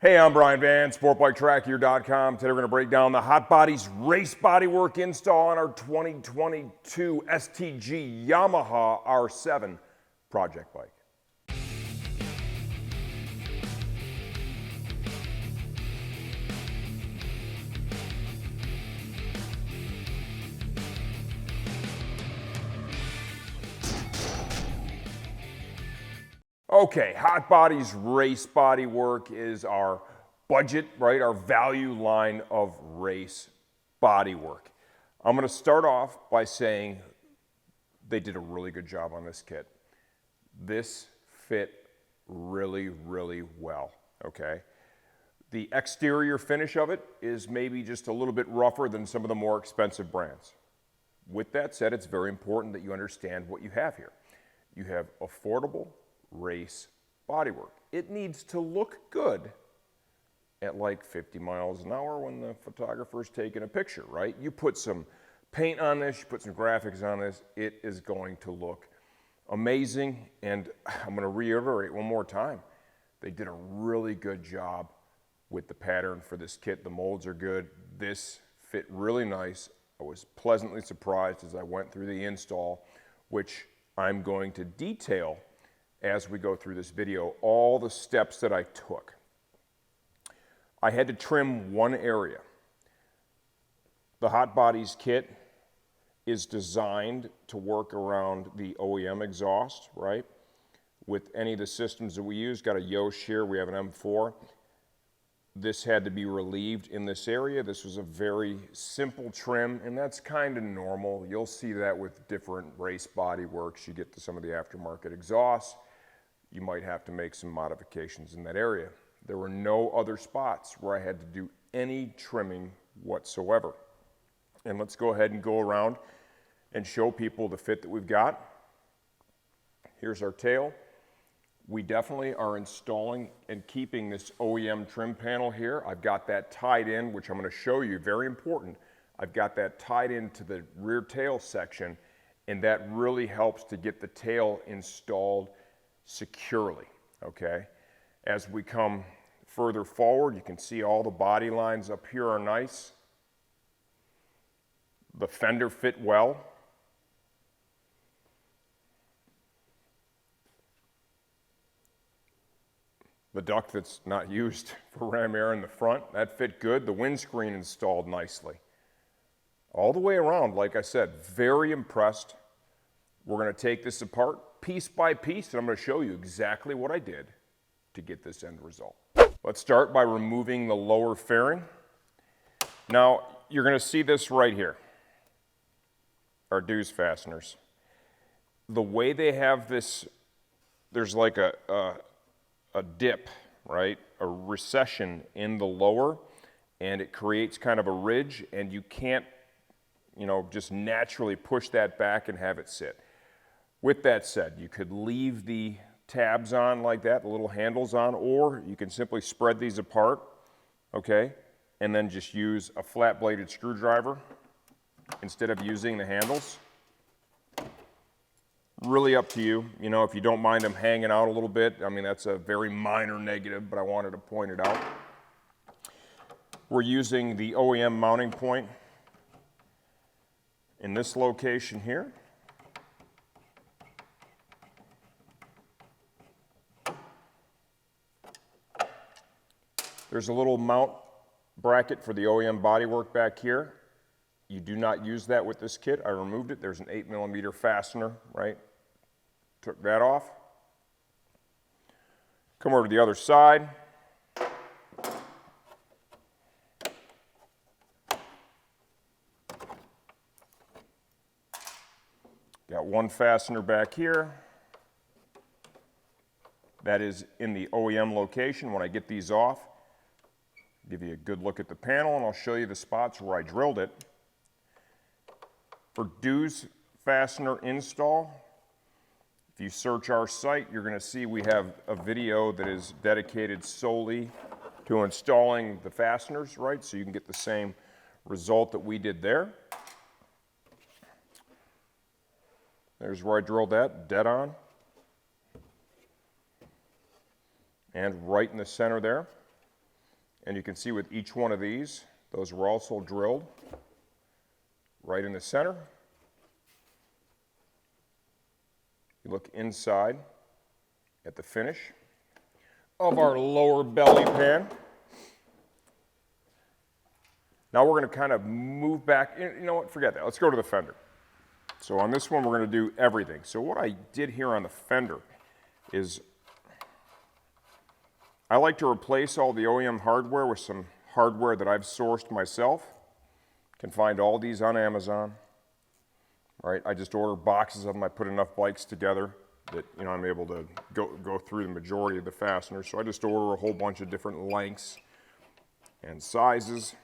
Hey, I'm Brian Van, SportbikeTrackGear.com. Today we're going to break down the Hotbodies race bodywork install on our 2022 STG Yamaha R7 project bike. Okay, Hotbodies race bodywork is our budget, right? Our value line of race bodywork. I'm going to start off by saying they did a really good job on this kit. This fit really, really well, okay? The exterior finish of it is maybe just a little bit rougher than some of the more expensive brands. With that said, it's very important that you understand what you have here. You have affordable race bodywork. It needs to look good at like 50 miles an hour when the photographer's taking a picture, right? You put some paint on this, you put some graphics on this, it is going to look amazing. And I'm going to reiterate one more time, they did a really good job with the pattern for this kit. The molds are good. This fit really nice. I was pleasantly surprised as I went through the install, which I'm going to detail as we go through this video, all the steps that I took. I had to trim one area. The Hotbodies kit is designed to work around the OEM exhaust, right? With any of the systems that we use, got a Yosh here, we have an M4. This had to be relieved in this area. This was a very simple trim, and that's kind of normal. You'll see that with different race body works. You get to some of the aftermarket exhausts, you might have to make some modifications in that area. There were no other spots where I had to do any trimming whatsoever. And let's go ahead and go around and show people the fit that we've got. Here's our tail. We definitely are installing and keeping this OEM trim panel here. I've got that tied in, which I'm going to show you, very important. I've got that tied into the rear tail section, and that really helps to get the tail installed securely, okay? As we come further forward, you can see all the body lines up here are nice. The fender fit well. The duct that's not used for ram air in the front, that fit good. The windscreen installed nicely. All the way around, like I said, very impressed. We're going to take this apart piece by piece, and I'm going to show you exactly what I did to get this end result. Let's start by removing the lower fairing. Now, you're going to see this right here, our Dews fasteners. The way they have this, there's like a dip, right? A recession in the lower, and it creates kind of a ridge, and you can't, just naturally push that back and have it sit. With that said, you could leave the tabs on like that, the little handles on, or you can simply spread these apart, okay? And then just use a flat-bladed screwdriver instead of using the handles. Really up to you. If you don't mind them hanging out a little bit, I mean, that's a very minor negative, but I wanted to point it out. We're using the OEM mounting point in this location here. There's a little mount bracket for the OEM bodywork back here. You do not use that with this kit. I removed it. There's an 8mm fastener, right? Took that off. Come over to the other side. Got one fastener back here. That is in the OEM location. When I get these off, give you a good look at the panel, and I'll show you the spots where I drilled it. For Dews fastener install, if you search our site, you're going to see we have a video that is dedicated solely to installing the fasteners, right? So you can get the same result that we did there. There's where I drilled that, dead on. And right in the center there. And you can see with each one of these, those were also drilled right in the center. You look inside at the finish of our lower belly pan. Now we're going to kind of move back. You know what? Forget that. Let's go to the fender. So on this one, we're going to do everything. So what I did here on the fender is I like to replace all the OEM hardware with some hardware that I've sourced myself. You can find all these on Amazon. Right? I just order boxes of them. I put enough bikes together that I'm able to go through the majority of the fasteners. So I just order a whole bunch of different lengths and sizes.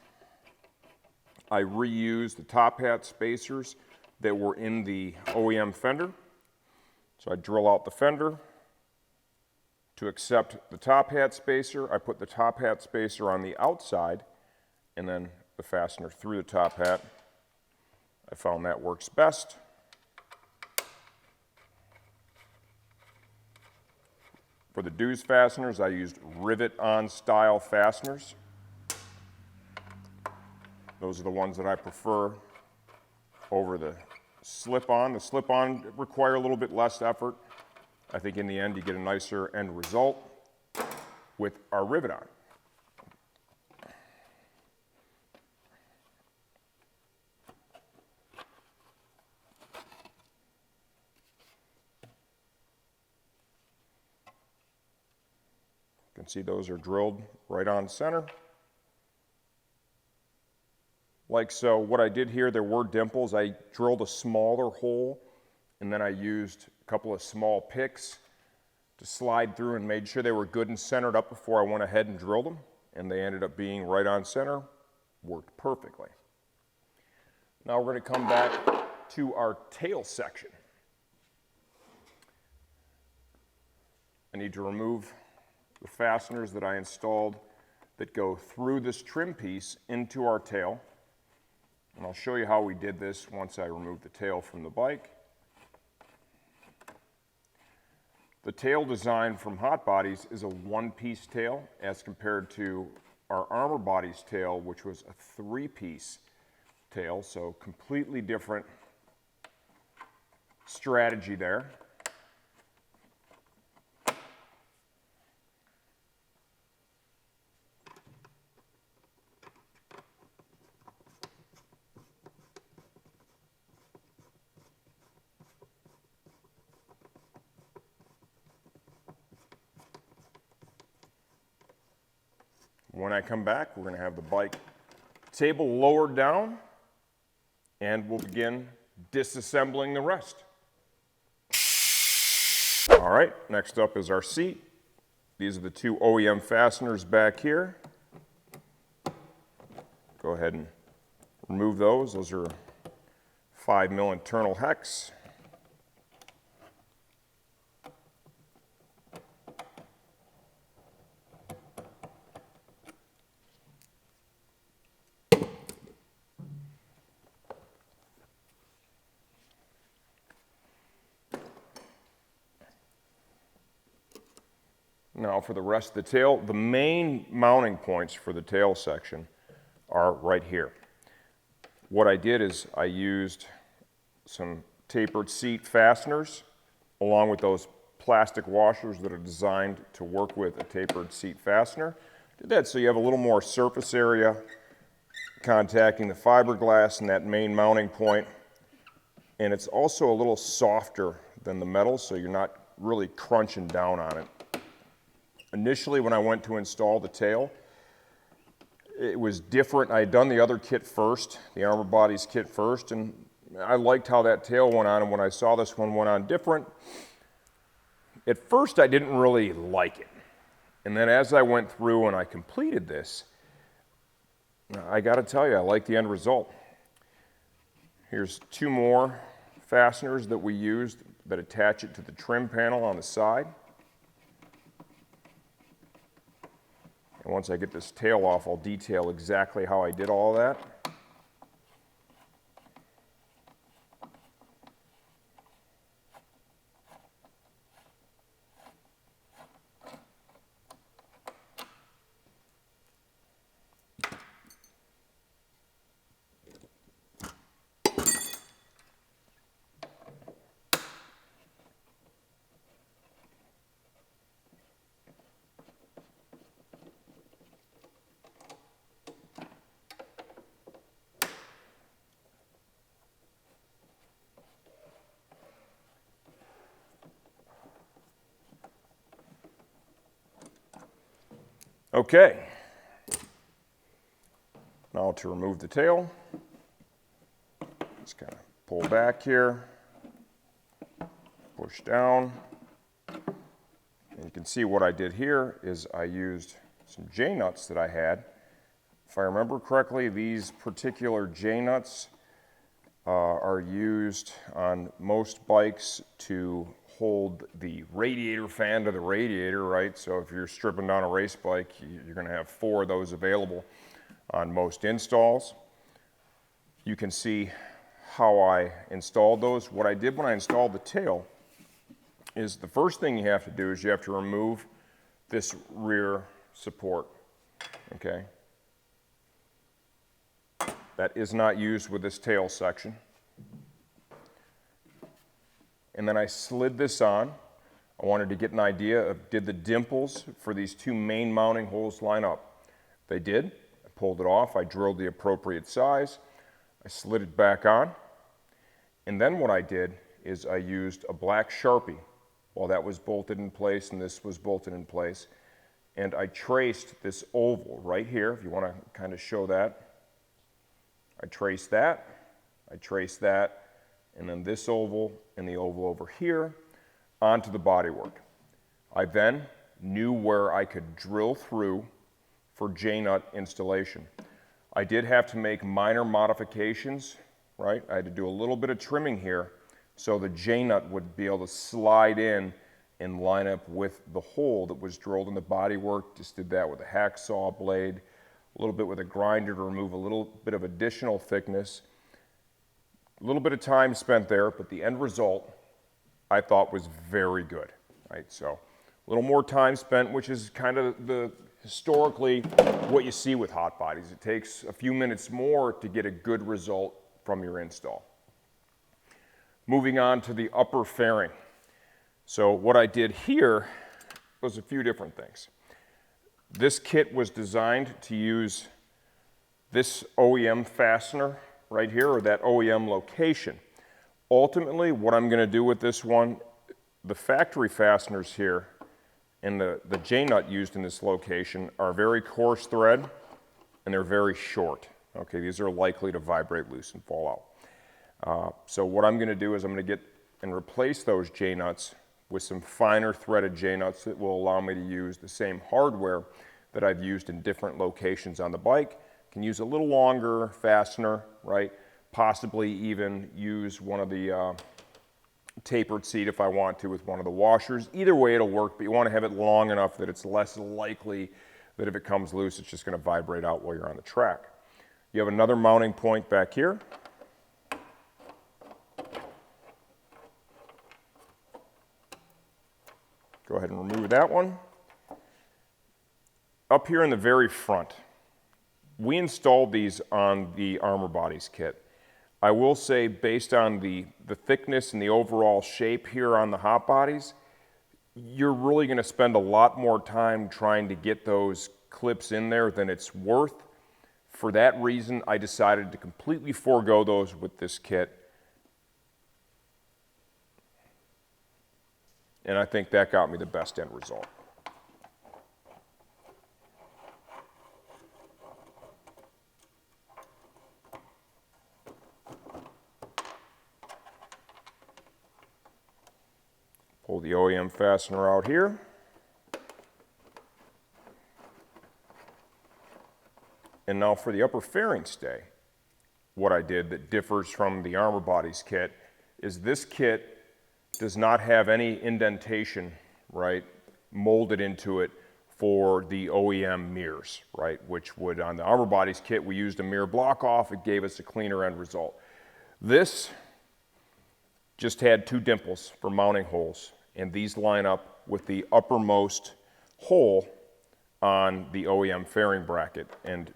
I reuse the top hat spacers that were in the OEM fender. So I drill out the fender. To accept the top hat spacer, I put the top hat spacer on the outside and then the fastener through the top hat. I found that works best. For the deuce fasteners, I used rivet-on style fasteners. Those are the ones that I prefer over the slip-on. The slip-on require a little bit less effort. I think in the end you get a nicer end result with our rivet-on. You can see those are drilled right on center. Like so. What I did here, there were dimples. I drilled a smaller hole and then I used a couple of small picks to slide through and made sure they were good and centered up before I went ahead and drilled them. And they ended up being right on center. Worked perfectly. Now we're going to come back to our tail section. I need to remove the fasteners that I installed that go through this trim piece into our tail. And I'll show you how we did this once I remove the tail from the bike. The tail design from Hotbodies is a one-piece tail as compared to our Armor Bodies tail, which was a three-piece tail, so completely different strategy there. When I come back, we're going to have the bike table lowered down, and we'll begin disassembling the rest. All right, next up is our seat. These are the two OEM fasteners back here. Go ahead and remove those. Those are 5mm internal hex. Now for the rest of the tail, the main mounting points for the tail section are right here. What I did is I used some tapered seat fasteners along with those plastic washers that are designed to work with a tapered seat fastener. Did that so you have a little more surface area contacting the fiberglass and that main mounting point. And it's also a little softer than the metal, so you're not really crunching down on it. Initially, when I went to install the tail, it was different. I had done the other kit first, the Armor Bodies kit first, and I liked how that tail went on, and when I saw this one went on different, at first I didn't really like it. And then as I went through and I completed this, I got to tell you, I like the end result. Here's two more fasteners that we used that attach it to the trim panel on the side. And once I get this tail off, I'll detail exactly how I did all that. Okay, now to remove the tail, just kind of pull back here, push down, and you can see what I did here is I used some J-nuts that I had. If I remember correctly, these particular J-nuts are used on most bikes to hold the radiator fan to the radiator, right? So if you're stripping down a race bike, you're going to have 4 of those available on most installs. You can see how I installed those. What I did when I installed the tail is the first thing you have to do is you have to remove this rear support, okay? That is not used with this tail section. And then I slid this on. I wanted to get an idea of did the dimples for these 2 main mounting holes line up. They did. I pulled it off. I drilled the appropriate size. I slid it back on. And then what I did is I used a black Sharpie while that was bolted in place and this was bolted in place. And I traced this oval right here, if you want to kind of show that. I traced that, and then this oval and the oval over here onto the bodywork. I then knew where I could drill through for J-nut installation. I did have to make minor modifications, right? I had to do a little bit of trimming here so the J-nut would be able to slide in and line up with the hole that was drilled in the bodywork. Just did that with a hacksaw blade, a little bit with a grinder to remove a little bit of additional thickness. A little bit of time spent there, but the end result I thought was very good, right? So a little more time spent, which is kind of historically what you see with Hotbodies. It takes a few minutes more to get a good result from your install. Moving on to the upper fairing. So what I did here was a few different things. This kit was designed to use this OEM fastener right here, or that OEM location. Ultimately, what I'm going to do with this one, the factory fasteners here and the J-nut used in this location are very coarse thread and they're very short. Okay, these are likely to vibrate loose and fall out. So what I'm going to do is I'm going to get and replace those J-nuts with some finer threaded J-nuts that will allow me to use the same hardware that I've used in different locations on the bike. Can use a little longer fastener, right? Possibly even use one of the tapered seat if I want to with one of the washers. Either way it'll work, but you want to have it long enough that it's less likely that if it comes loose, it's just going to vibrate out while you're on the track. You have another mounting point back here. Go ahead and remove that one. Up here in the very front, we installed these on the Armor Bodies kit. I will say, based on the thickness and the overall shape here on the Hotbodies, you're really going to spend a lot more time trying to get those clips in there than it's worth. For that reason, I decided to completely forego those with this kit. And I think that got me the best end result. Pull the OEM fastener out here. And now for the upper fairing stay, what I did that differs from the Armor Bodies kit is this kit does not have any indentation, right, molded into it for the OEM mirrors, right, which would, on the Armor Bodies kit, we used a mirror block off. It gave us a cleaner end result. This just had 2 dimples for mounting holes, and these line up with the uppermost hole on the OEM fairing bracket. And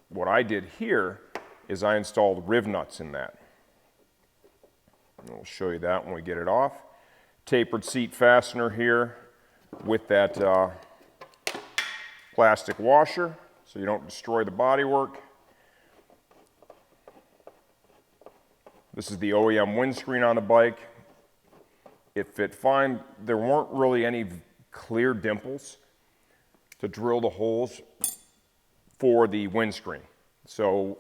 what I did here is I installed riv nuts in that. And we'll show you that when we get it off. Tapered seat fastener here with that plastic washer so you don't destroy the bodywork. This is the OEM windscreen on the bike. It fit fine. There weren't really any clear dimples. to drill the holes for the windscreen. So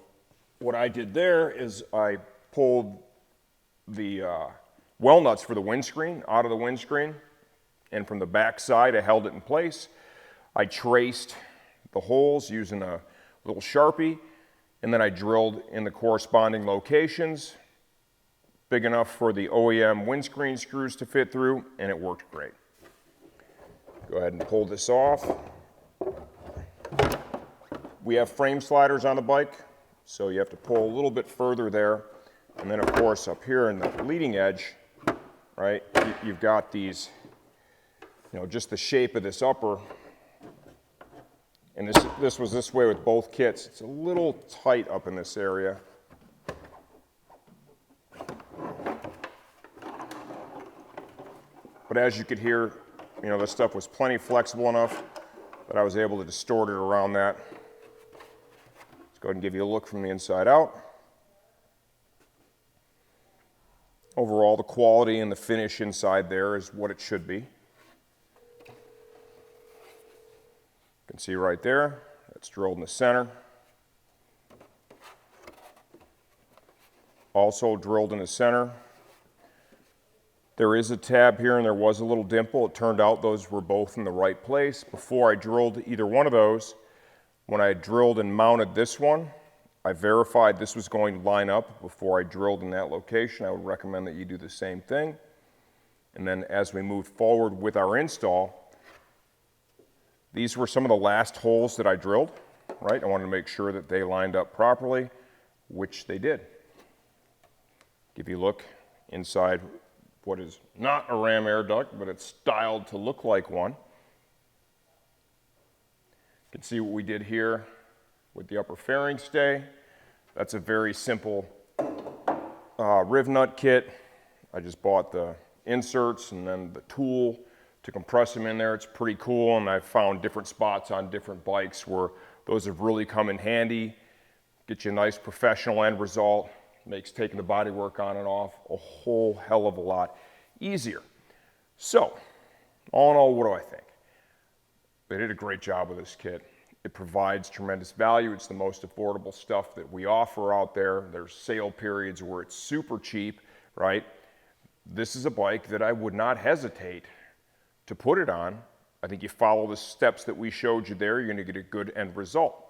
what I did there is I pulled the well nuts for the windscreen out of the windscreen, and from the back side I held it in place. I traced the holes using a little Sharpie, and then I drilled in the corresponding locations, big enough for the OEM windscreen screws to fit through, and it worked great. Go ahead and pull this off. We have frame sliders on the bike, so you have to pull a little bit further there. And then of course up here in the leading edge, right, you've got these, just the shape of this upper. And this was this way with both kits. It's a little tight up in this area. But as you could hear, this stuff was plenty flexible enough that I was able to distort it around that. Let's go ahead and give you a look from the inside out. Overall, the quality and the finish inside there is what it should be. You can see right there, that's drilled in the center. Also drilled in the center. There is a tab here and there was a little dimple. It turned out those were both in the right place. Before I drilled either one of those, when I drilled and mounted this one, I verified this was going to line up before I drilled in that location. I would recommend that you do the same thing. And then as we moved forward with our install, these were some of the last holes that I drilled, right? I wanted to make sure that they lined up properly, which they did. Give you a look inside what is not a ram air duct, but it's styled to look like one. You can see what we did here with the upper fairing stay. That's a very simple riv nut kit. I just bought the inserts and then the tool to compress them in there. It's pretty cool, and I've found different spots on different bikes where those have really come in handy. Get you a nice professional end result. Makes taking the bodywork on and off a whole hell of a lot easier. So, all in all, what do I think? They did a great job with this kit. It provides tremendous value. It's the most affordable stuff that we offer out there. There's sale periods where it's super cheap, right? This is a bike that I would not hesitate to put it on. I think you follow the steps that we showed you there, you're going to get a good end result.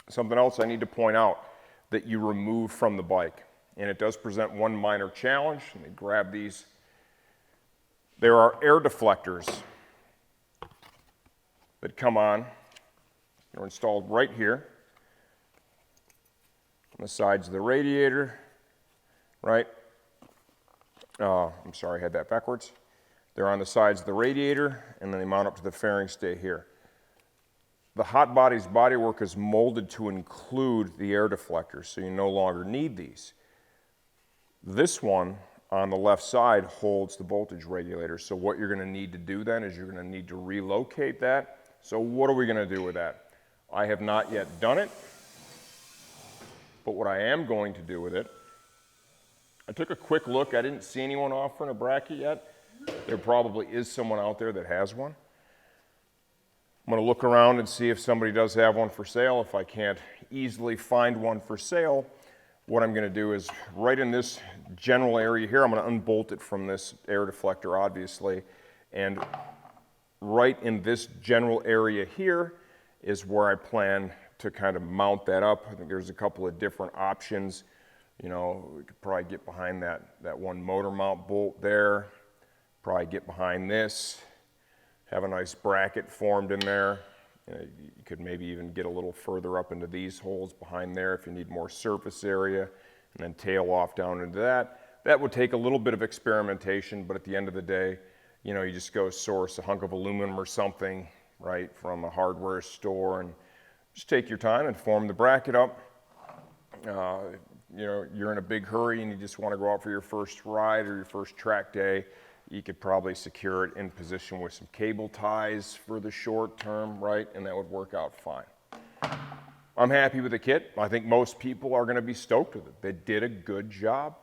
Something else I need to point out that you remove from the bike, and it does present one minor challenge. Let me grab these. There are air deflectors that come on. They're installed right here on the sides of the radiator, right? I'm sorry, I had that backwards. They're on the sides of the radiator, and then they mount up to the fairing stay here. The Hotbodies bodywork is molded to include the air deflectors, so you no longer need these. This one on the left side holds the voltage regulator, so what you're going to need to do then is you're going to need to relocate that. So what are we going to do with that? I have not yet done it, but what I am going to do with it, I took a quick look. I didn't see anyone offering a bracket yet. There probably is someone out there that has one. I'm going to look around and see if somebody does have one for sale. If I can't easily find one for sale, what I'm going to do is right in this general area here, I'm going to unbolt it from this air deflector, obviously, and right in this general area here is where I plan to kind of mount that up. I think there's a couple of different options. We could probably get behind that one motor mount bolt there, probably get behind this, have a nice bracket formed in there. You could maybe even get a little further up into these holes behind there if you need more surface area, and then tail off down into that. That would take a little bit of experimentation, but at the end of the day, you just go source a hunk of aluminum or something, right, from a hardware store, and just take your time and form the bracket up. You're in a big hurry and you just want to go out for your first ride or your first track day, you could probably secure it in position with some cable ties for the short term, right? And that would work out fine. I'm happy with the kit. I think most people are going to be stoked with it. They did a good job.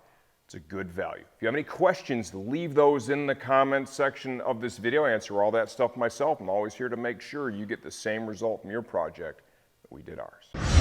It's a good value. If you have any questions, leave those in the comments section of this video. I answer all that stuff myself. I'm always here to make sure you get the same result from your project that we did ours.